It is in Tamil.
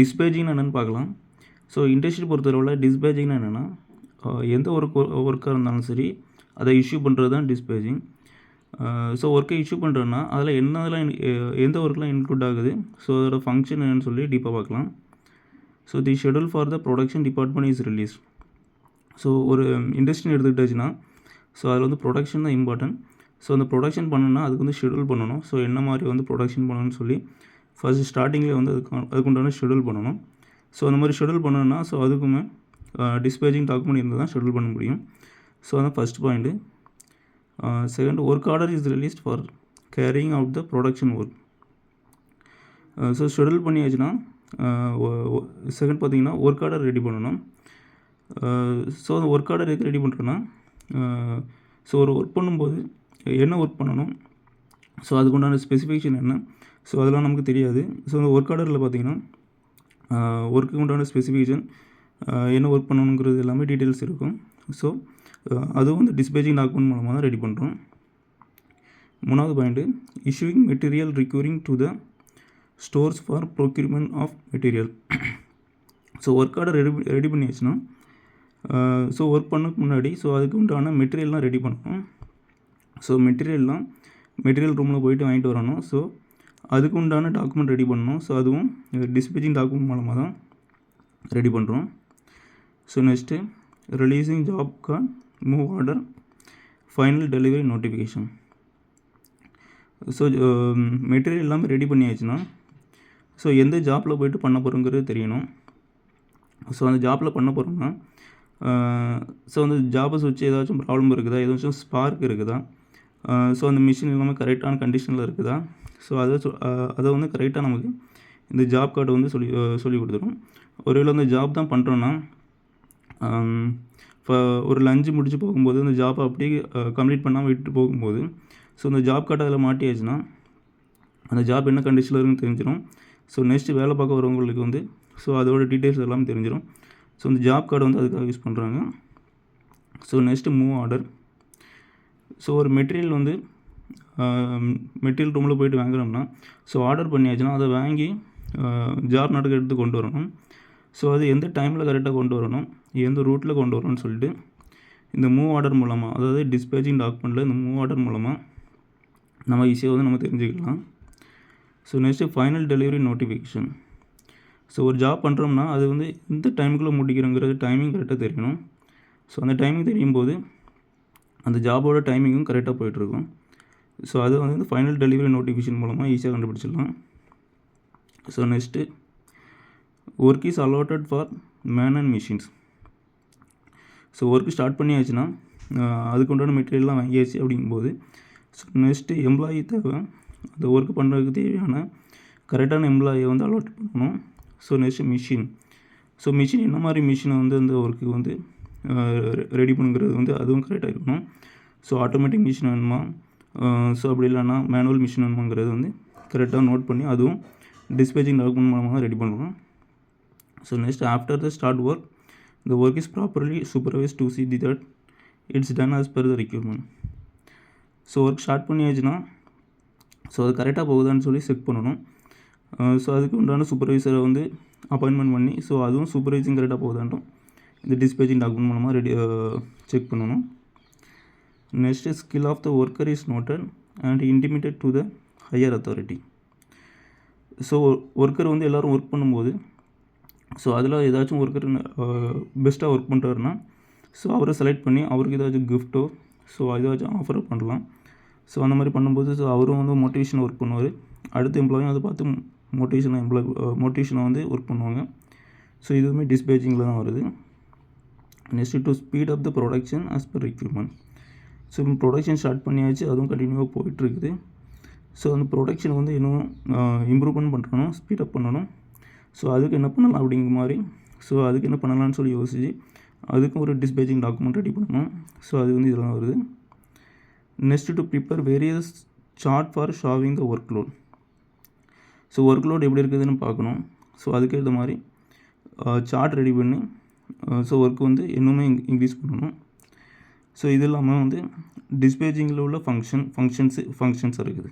டிஸ்பேஜிங்னா என்னென்னு பார்க்கலாம். ஸோ இண்டஸ்ட்ரி பொறுத்தளவில் டிஸ்பேஜிங்னா என்னென்னா, எந்த ஒர்க்காக இருந்தாலும் சரி, அதை இஷ்யூ பண்ணுறது தான் டிஸ்பேஜிங். ஸோ ஒர்க்கை இஷ்யூ பண்ணுறோன்னா அதில் என்னதெல்லாம் எந்த ஒர்க்லாம் இன்க்ளூட் ஆகுது, ஸோ அதோட ஃபங்க்ஷன் என்னென்னு சொல்லி டீப்பாக பார்க்கலாம். So the schedule for the production department is release. So ஒரு இண்டஸ்ட்ரின்னு எடுத்துக்கிட்டாச்சுன்னா, ஸோ அதில் வந்து ப்ரொடக்ஷன் தான் இம்பார்ட்டன்ட். ஸோ அந்த ப்ரொடக்ஷன் பண்ணணுன்னா அதுக்கு வந்து ஷெடியூல் பண்ணணும். ஸோ என்ன மாதிரி வந்து ப்ரொடக்ஷன் பண்ணணும்னு சொல்லி ஃபஸ்ட்டு ஸ்டார்டிங்கில் வந்து அதுக்குண்டான ஷெடியூல் பண்ணணும். ஸோ அந்த மாதிரி ஷெடியூல் பண்ணணுன்னா ஸோ அதுக்குமே டிஸ்பேச்சிங் டாக்குமெண்ட் இருந்தால் தான் ஷெடியூல் பண்ண முடியும். ஸோ அதான் first point. Second, work order is released for carrying out the production work. So schedule பண்ணியாச்சுன்னா செகண்ட் பார்த்திங்கன்னா ஒர்க் ஆர்டர் ரெடி பண்ணணும். ஸோ அந்த ஒர்க் ஆர்டர் எதுக்கு ரெடி பண்ணுறோன்னா, ஸோ ஒரு ஒர்க் பண்ணும்போது என்ன ஒர்க் பண்ணணும், ஸோ அதுக்குண்டான ஸ்பெசிஃபிகேஷன் என்ன, ஸோ அதெல்லாம் நமக்கு தெரியாது. ஸோ அந்த ஒர்க் ஆர்டரில் பார்த்திங்கன்னா ஒர்க்குக்கு உண்டான ஸ்பெசிஃபிகேஷன், என்ன ஒர்க் பண்ணணுங்கிறது எல்லாமே டீட்டெயில்ஸ் இருக்கும். ஸோ அதுவும் வந்து டிஸ்பேச்சிங் டாக்குமெண்ட் மூலமாக தான் ரெடி பண்ணுறோம். மூணாவது point, issuing material requiring to the stores for procurement of material. So work order ready பண்ணியாச்சுன்னா, ஸோ ஒர்க் பண்ணக்கு முன்னாடி ஸோ அதுக்கு உண்டான மெட்டீரியல்லாம் ரெடி பண்ணணும். ஸோ மெட்டீரியல் ரூமில் போயிட்டு வாங்கிட்டு வரணும். ஸோ அதுக்கு உண்டான டாக்குமெண்ட் ரெடி பண்ணணும். ஸோ அதுவும் டிஸ்பேச்சிங் டாக்குமெண்ட் மூலமாக தான் ரெடி பண்ணுறோம். So next, releasing job card, move order, final delivery notification. So material எல்லாமே ரெடி பண்ணியாச்சுன்னா, ஸோ எந்த ஜாப்பில் போய்ட்டு பண்ண போகிறோங்கிறது தெரியணும். ஸோ அந்த ஜாப்பில் பண்ண போகிறோம்னா, ஸோ அந்த ஜாப்பை வச்சு ஏதாச்சும் ப்ராப்ளம் இருக்குதா, ஏதாச்சும் ஸ்பார்க் இருக்குதா, ஸோ அந்த மிஷின் எல்லாமே கரெக்டான கண்டிஷனில் இருக்குதா, ஸோ அதை வந்து கரெக்டாக நமக்கு இந்த ஜாப் கார்டு வந்து சொல்லி கொடுத்துரும். ஒருவேளை அந்த ஜாப் தான் பண்ணுறோன்னா, இப்போ ஒரு லஞ்சு முடிச்சு போகும்போது அந்த ஜாப்பை அப்படியே கம்ப்ளீட் பண்ணாமல் விட்டுட்டு போகும்போது, ஸோ அந்த ஜாப் கார்டு அதில் மாட்டியாச்சுன்னா அந்த ஜாப் என்ன கண்டிஷனில் இருக்குன்னு தெரிஞ்சிடும். ஸோ நெக்ஸ்ட்டு வேலை பார்க்க வரவங்களுக்கு வந்து ஸோ அதோட டீட்டெயில்ஸ் எல்லாம் தெரிஞ்சிடும். ஸோ இந்த ஜாப் கார்டு வந்து அதுக்காக யூஸ் பண்ணுறாங்க. So next move order. So ஒரு மெட்டீரியல் வந்து மெட்டீரியல் ரூமில் போய்ட்டு வாங்குறோம்னா, ஸோ ஆர்டர் பண்ணியாச்சுன்னா அதை வாங்கி ஜாப் நாட்டுக்கு எடுத்து கொண்டு வரணும். ஸோ அது எந்த டைமில் கரெக்டாக கொண்டு வரணும், எந்த ரூட்டில் கொண்டு வரணும்னு சொல்லிட்டு இந்த மூவ் ஆர்டர் மூலமாக, அதாவது டிஸ்பேச்சிங் டாக்குமெண்ட்டில் இந்த மூவ் ஆர்டர் மூலமாக நம்ம ஈஸியாக வந்து நம்ம தெரிஞ்சுக்கலாம். So next final delivery notification. So ஒரு ஜாப் பண்ணுறோம்னா அது வந்து எந்த டைமுக்குள்ளே முடிக்கிறோங்கிறது டைமிங் கரெக்டாக தெரியணும். ஸோ அந்த டைமிங் தெரியும் போது அந்த ஜாபோட டைமிங்கும் கரெக்டாக போய்ட்டுருக்கும். ஸோ அது வந்து ஃபைனல் டெலிவரி நோட்டிஃபிகேஷன் மூலமாக ஈஸியாக கண்டுபிடிச்சிடலாம். So next, work is allotted for man and machines. So ஒர்க்கு ஸ்டார்ட் பண்ணியாச்சுன்னா அதுக்கு உண்டான மெட்டீரியல்லாம் வாங்கியாச்சு அப்படிங்கும்போது, ஸோ நெக்ஸ்ட்டு எம்ப்ளாயி தேவை. அந்த ஒர்க் பண்ணுறதுக்கு தேவையான கரெக்டான எம்ப்ளாயை வந்து அலாட் பண்ணணும். So next machine. So machine என்ன மாதிரி மிஷினை வந்து அந்த ஒர்க்குக்கு வந்து ரெடி பண்ணுங்கிறது வந்து அதுவும் கரெக்டாக இருக்கணும். ஸோ ஆட்டோமேட்டிக் மிஷின் வேணுமா, ஸோ அப்படி இல்லைன்னா மேனுவல் மிஷின் வேணுமாங்கிறது வந்து கரெக்டாக நோட் பண்ணி அதுவும் டிஸ்பேச்சிங் டாக்குமெண்ட் மூலமாக தான் ரெடி பண்ணுறோம். So next, after the start work the work is properly supervised to see that it's done as per the requirement. So work start பண்ணியாச்சுன்னா ஸோ அது கரெக்டாக போகுதான்னு சொல்லி செக் பண்ணணும். ஸோ அதுக்கு உண்டான சூப்பர்வைசரை வந்து அப்பாயின்மெண்ட் பண்ணி ஸோ அதுவும் சூப்பர்வைசிங் கரெக்டாக போகுதான்ட்டும் இந்த டிஸ்பேச்சிங் டாக்குமெண்ட் மூலமாக செக் பண்ணணும். Next, skill of the worker is noted and intimated to the higher authority. So worker வந்து எல்லோரும் ஒர்க் பண்ணும்போது ஸோ அதில் ஏதாச்சும் ஒர்க்கர் பெஸ்ட்டாக ஒர்க் பண்ணுறாருன்னா ஸோ அவரை செலக்ட் பண்ணி அவருக்கு ஏதாச்சும் கிஃப்ட்டோ ஸோ ஏதாச்சும் ஆஃபர் பண்ணலாம். ஸோ அந்த மாதிரி பண்ணும்போது ஸோ அவரும் வந்து மோட்டிவேஷன் ஒர்க் பண்ணுவார். அடுத்த எம்ப்ளாயும் அதை பார்த்து மோட்டிவேஷனை வந்து ஒர்க் பண்ணுவாங்க. ஸோ இதுவுமே டிஸ்பேச்சிங்கில் தான் வருது. Next, to speed up the production as per requirement. So production start பண்ணியாச்சு, அதுவும் கண்டினியூவாக போயிட்டுருக்குது. ஸோ அந்த ப்ரொடக்ஷன் வந்து இன்னும் இம்ப்ரூவ்மெண்ட் பண்ணணும், ஸ்பீடப் பண்ணணும். ஸோ அதுக்கு என்ன பண்ணலாம் அப்படிங்கிற மாதிரி ஸோ அதுக்கு என்ன பண்ணலான்னு சொல்லி யோசிச்சு அதுக்கும் ஒரு டிஸ்பேச்சிங் டாக்குமெண்ட் ரெடி பண்ணணும். ஸோ அது வந்து இதெல்லாம் வருது. Next, to prepare various chart for showing the work load. So work load எப்படி இருக்குதுன்னு பார்க்கணும். ஸோ அதுக்கேற்ற மாதிரி சார்ட் ரெடி பண்ணி ஸோ ஒர்க் வந்து இன்னுமே இன்க்ரீஸ் பண்ணணும். ஸோ இது இல்லாமல் வந்து டிஸ்பேச்சிங்கில் உள்ள ஃபங்க்ஷன்ஸ் இருக்குது.